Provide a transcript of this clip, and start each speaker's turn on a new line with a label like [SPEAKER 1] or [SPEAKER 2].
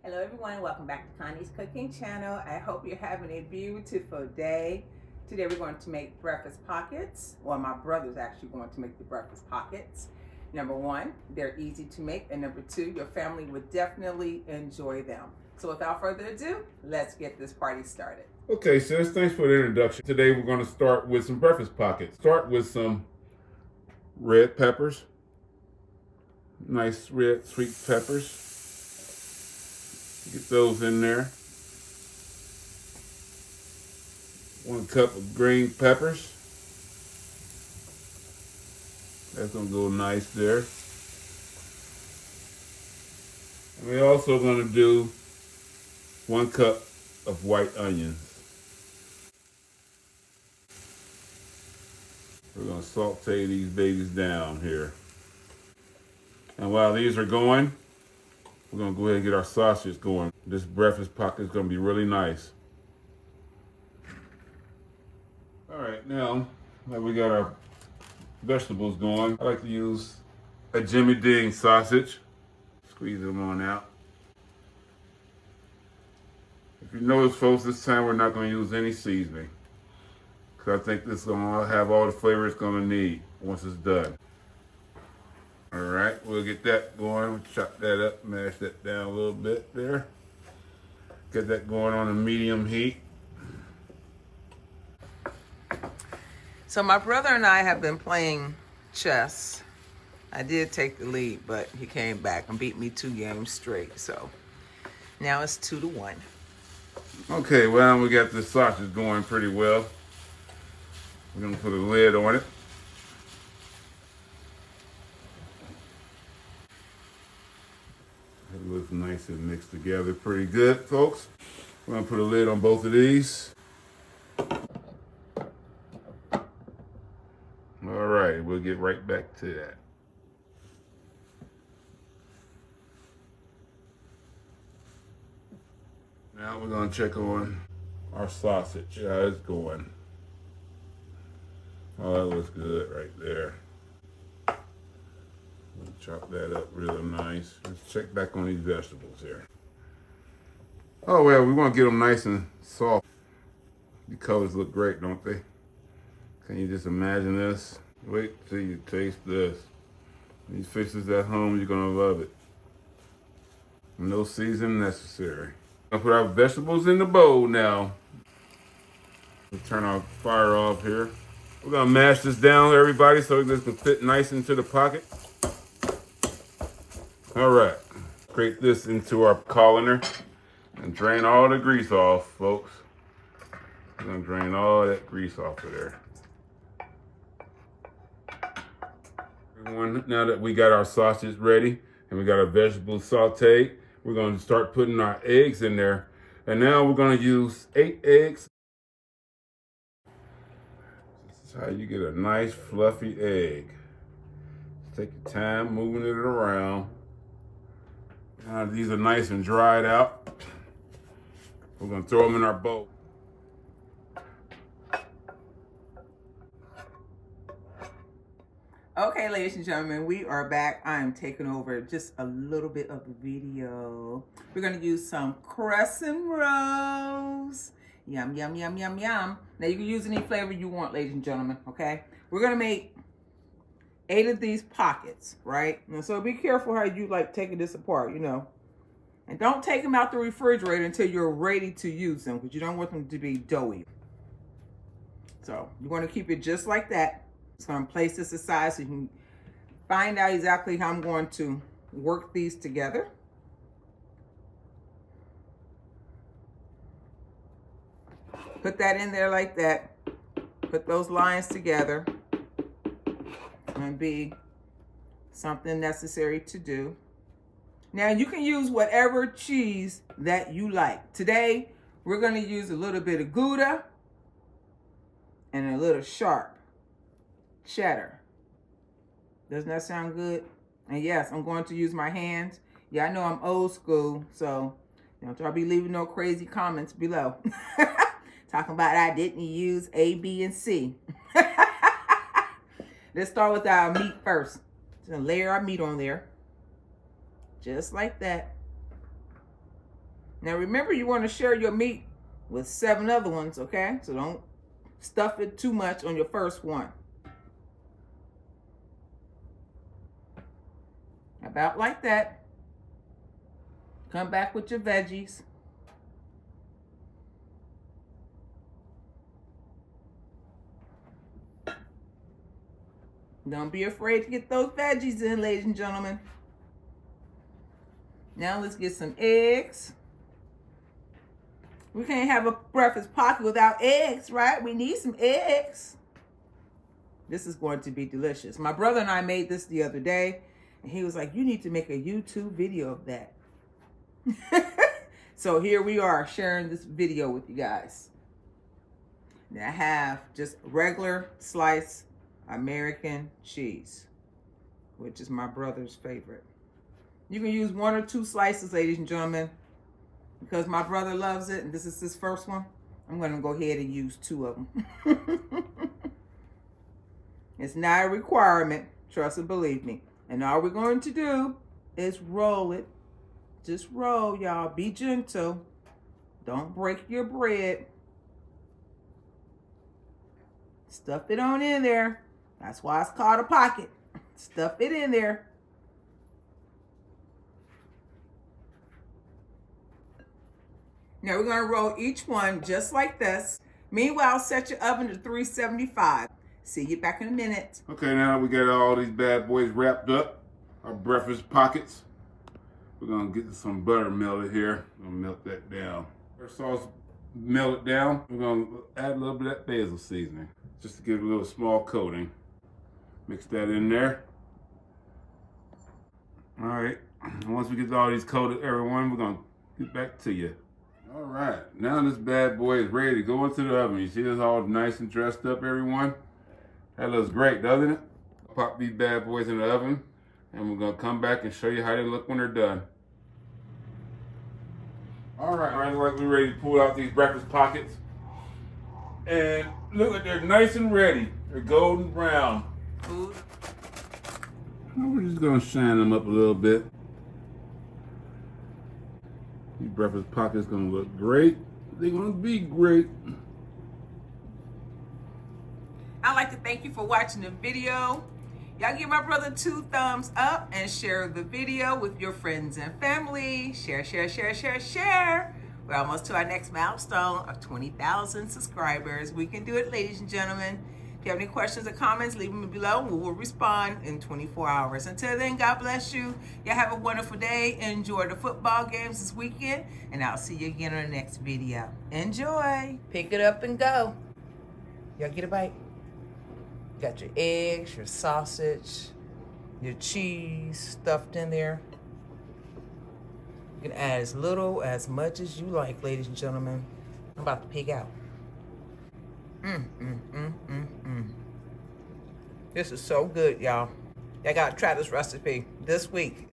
[SPEAKER 1] Hello everyone, welcome back to Connie's Cooking Channel. I hope you're having a beautiful day. Today we're going to make breakfast pockets. Well, my brother's actually going to make the breakfast pockets. Number one, they're easy to make, and number two, your family would definitely enjoy them. So without further ado, let's get this party started.
[SPEAKER 2] Okay, sis, thanks for the introduction. Today we're going to start with some breakfast pockets. Start with some red peppers. Nice red sweet peppers. Get those in there. 1 cup of green peppers. That's going to go nice there. And we're also going to do 1 cup of white onions. We're going to saute these babies down here. And while these are going, we're going to go ahead and get our sausage going. This breakfast pocket is going to be really nice. All right, now that we got our vegetables going, I like to use a Jimmy Dean sausage. Squeeze them on out. If you notice, folks, this time we're not going to use any seasoning, because I think this is going to have all the flavor it's going to need once it's done. All right, we'll get that going. We'll chop that up, mash that down a little bit there. Get that going on a medium heat.
[SPEAKER 1] So my brother and I have been playing chess. I did take the lead, but he came back and beat me 2 games straight. So now it's 2-1.
[SPEAKER 2] Okay, well, we got this sausage going pretty well. We're gonna put a lid on it. It looks nice and mixed together pretty good, folks. We're gonna put a lid on both of these. All right, we'll get right back to that. Now we're gonna check on our sausage. How it's going. Oh, that looks good right there. We'll chop that up real nice. Let's check back on these vegetables here. Oh, well, we want to get them nice and soft. The colors look great, don't they? Can you just imagine this? Wait till you taste this. These fishes at home, you're going to love it. No seasoning necessary. I'll put our vegetables in the bowl now. We'll turn our fire off here. We're going to mash this down, everybody, so this can fit nice into the pocket. All right. Scrape this into our colander and drain all the grease off, folks. We're going to drain all that grease off of there. Everyone, now that we got our sausage ready and we got our vegetables sauteed, we're going to start putting our eggs in there. And now we're going to use 8 eggs. This is how you get a nice fluffy egg. Take your time moving it around. Now these are nice and dried out. We're going to throw them in our bowl.
[SPEAKER 1] Okay, ladies and gentlemen, we are back. I am taking over just a little bit of the video. We're going to use some crescent rolls. Yum, yum, yum, yum, yum. Now, you can use any flavor you want, ladies and gentlemen, okay? We're going to make 8 of these pockets, right? And so be careful how you like taking this apart, you know. And don't take them out the refrigerator until you're ready to use them, because you don't want them to be doughy. So you're going to keep it just like that. Just going to place this aside so you can find out exactly how I'm going to work these together. Put that in there like that. Put those lines together. It's going to be something necessary to do. Now you can use whatever cheese that you like. Today we're going to use a little bit of Gouda and a little sharp cheddar. Doesn't that sound good? And yes, I'm going to use my hands. Yeah, I know I'm old school, so don't y'all be leaving no crazy comments below. Talking about I didn't use A, B, and C. Let's start with our meat first. Just gonna layer our meat on there. Just like that. Now remember, you want to share your meat with 7 other ones, okay? So don't stuff it too much on your first one. About like that. Come back with your veggies. Don't be afraid to get those veggies in, ladies and gentlemen. Now let's get some eggs. We can't have a breakfast pocket without eggs, right? We need some eggs. This is going to be delicious. My brother and I made this the other day, and he was like, you need to make a YouTube video of that. So here we are sharing this video with you guys. Now I have just regular sliced American cheese, which is my brother's favorite. You can use 1 or 2 slices, ladies and gentlemen. Because my brother loves it, and this is his first one, I'm going to go ahead and use 2 of them. It's not a requirement, trust and believe me. And all we're going to do is roll it. Just roll, y'all. Be gentle. Don't break your bread. Stuff it on in there. That's why it's called a pocket. Stuff it in there. Now we're going to roll each one just like this. Meanwhile, set your oven to 375. See you back in a minute.
[SPEAKER 2] Okay, now we got all these bad boys wrapped up. Our breakfast pockets. We're going to get some butter melted here. I'm going to melt that down. Our sauce melted down. We're going to add a little bit of that basil seasoning just to give it a little small coating. Mix that in there. All right. And once we get all these coated, everyone, we're going to get back to you. All right, now this bad boy is ready to go into the oven. You see this all nice and dressed up, everyone? That looks great, doesn't it? Pop these bad boys in the oven, and we're gonna come back and show you how they look when they're done. All right, like we're ready to pull out these breakfast pockets. And look at they're nice and ready. They're golden brown. Now we're just gonna shine them up a little bit. These breakfast pockets gonna look great. They're gonna be great.
[SPEAKER 1] I'd like to thank you for watching the video. Y'all give my brother 2 thumbs up and share the video with your friends and family. Share, share, share, share, share. We're almost to our next milestone of 20,000 subscribers. We can do it, ladies and gentlemen. If you have any questions or comments, leave them below. We will respond in 24 hours. Until then, God bless you. Y'all have a wonderful day. Enjoy the football games this weekend. And I'll see you again on the next video. Enjoy. Pick it up and go. Y'all get a bite. Got your eggs, your sausage, your cheese stuffed in there. You can add as little, as much as you like, ladies and gentlemen. I'm about to pig out. This is so good, y'all. Y'all gotta try this recipe this week.